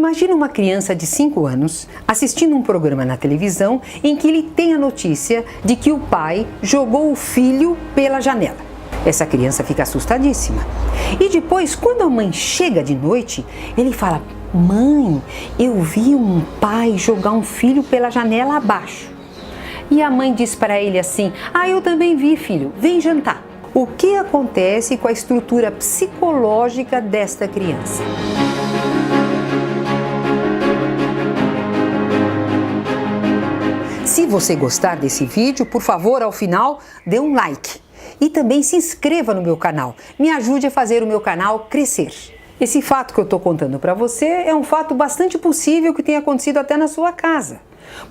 Imagina uma criança de 5 anos assistindo um programa na televisão em que ele tem a notícia de que o pai jogou o filho pela janela. Essa criança fica assustadíssima. E depois, quando a mãe chega de noite, ele fala: mãe, eu vi um pai jogar um filho pela janela abaixo. E a mãe diz para ele assim: eu também vi, filho, vem jantar. O que acontece com a estrutura psicológica desta criança? Se você gostar desse vídeo, por favor, ao final, dê um like. E também se inscreva no meu canal. Me ajude a fazer o meu canal crescer. Esse fato que eu estou contando para você é um fato bastante possível que tenha acontecido até na sua casa.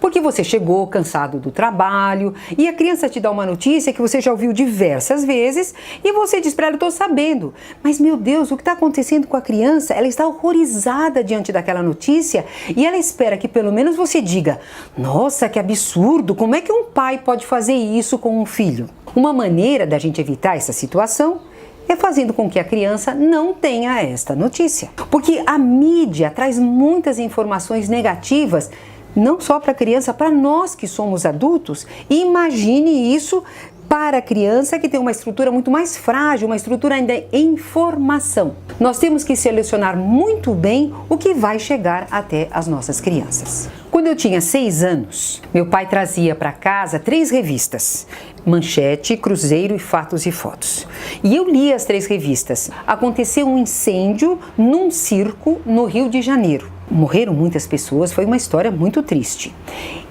Porque você chegou cansado do trabalho e a criança te dá uma notícia que você já ouviu diversas vezes e você diz para ela: eu estou sabendo. Mas meu Deus, o que está acontecendo com a criança? Ela está horrorizada diante daquela notícia e ela espera que pelo menos você diga: nossa, que absurdo, como é que um pai pode fazer isso com um filho? Uma maneira da gente evitar essa situação é fazendo com que a criança não tenha esta notícia. Porque a mídia traz muitas informações negativas, não só para a criança, para nós que somos adultos. E imagine isso para a criança que tem uma estrutura muito mais frágil, uma estrutura ainda em formação. Nós temos que selecionar muito bem o que vai chegar até as nossas crianças. Quando eu tinha 6 anos, meu pai trazia para casa 3 revistas: Manchete, Cruzeiro e Fatos e Fotos. E eu li as 3 revistas. Aconteceu um incêndio num circo no Rio de Janeiro. Morreram muitas pessoas, foi uma história muito triste.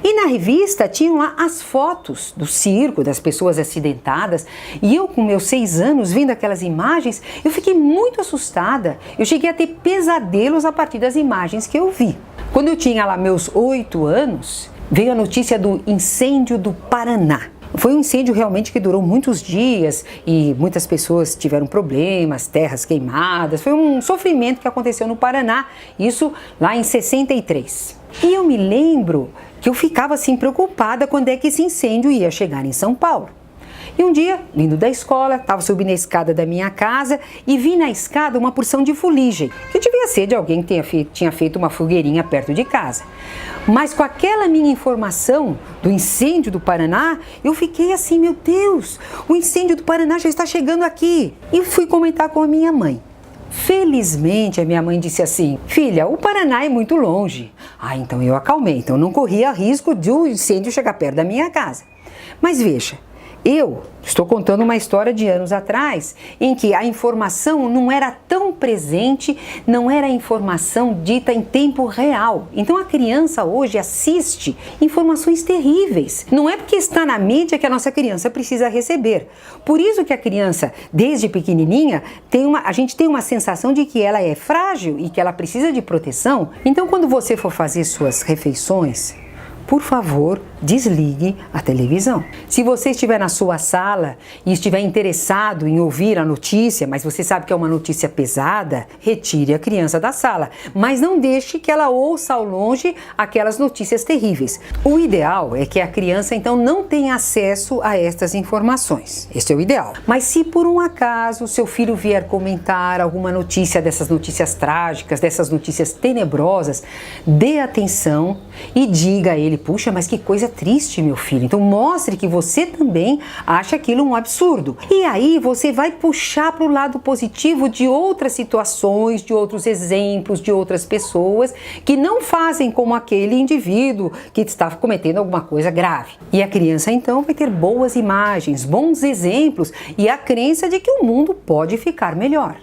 E na revista tinham lá as fotos do circo, das pessoas acidentadas. E eu, com meus 6 anos, vendo aquelas imagens, eu fiquei muito assustada. Eu cheguei a ter pesadelos a partir das imagens que eu vi. Quando eu tinha lá meus 8 anos, veio a notícia do incêndio do Paraná. Foi um incêndio realmente que durou muitos dias e muitas pessoas tiveram problemas, terras queimadas. Foi um sofrimento que aconteceu no Paraná, isso lá em 63. E eu me lembro que eu ficava assim preocupada quando é que esse incêndio ia chegar em São Paulo. E um dia, vindo da escola, estava subindo a escada da minha casa e vi na escada uma porção de fuligem, que devia ser de alguém que tinha feito uma fogueirinha perto de casa. Mas com aquela minha informação do incêndio do Paraná, eu fiquei assim: meu Deus, o incêndio do Paraná já está chegando aqui. E fui comentar com a minha mãe. Felizmente, a minha mãe disse assim: filha, o Paraná é muito longe. Então eu acalmei, então não corria risco de o incêndio chegar perto da minha casa. Mas veja, eu estou contando uma história de anos atrás em que a informação não era tão presente, não era informação dita em tempo real. Então a criança hoje assiste informações terríveis. Não é porque está na mídia que a nossa criança precisa receber. Por isso que a criança, desde pequenininha, a gente tem uma sensação de que ela é frágil e que ela precisa de proteção. Então quando você for fazer suas refeições, por favor, desligue a televisão. Se você estiver na sua sala e estiver interessado em ouvir a notícia, mas você sabe que é uma notícia pesada, retire a criança da sala. Mas não deixe que ela ouça ao longe aquelas notícias terríveis. O ideal é que a criança, então, não tenha acesso a estas informações. Esse é o ideal. Mas se por um acaso seu filho vier comentar alguma notícia dessas notícias trágicas, dessas notícias tenebrosas, dê atenção e diga a ele: puxa, mas que coisa triste, meu filho. Então mostre que você também acha aquilo um absurdo. E aí você vai puxar para o lado positivo de outras situações, de outros exemplos, de outras pessoas que não fazem como aquele indivíduo que está cometendo alguma coisa grave. E a criança então vai ter boas imagens, bons exemplos e a crença de que o mundo pode ficar melhor.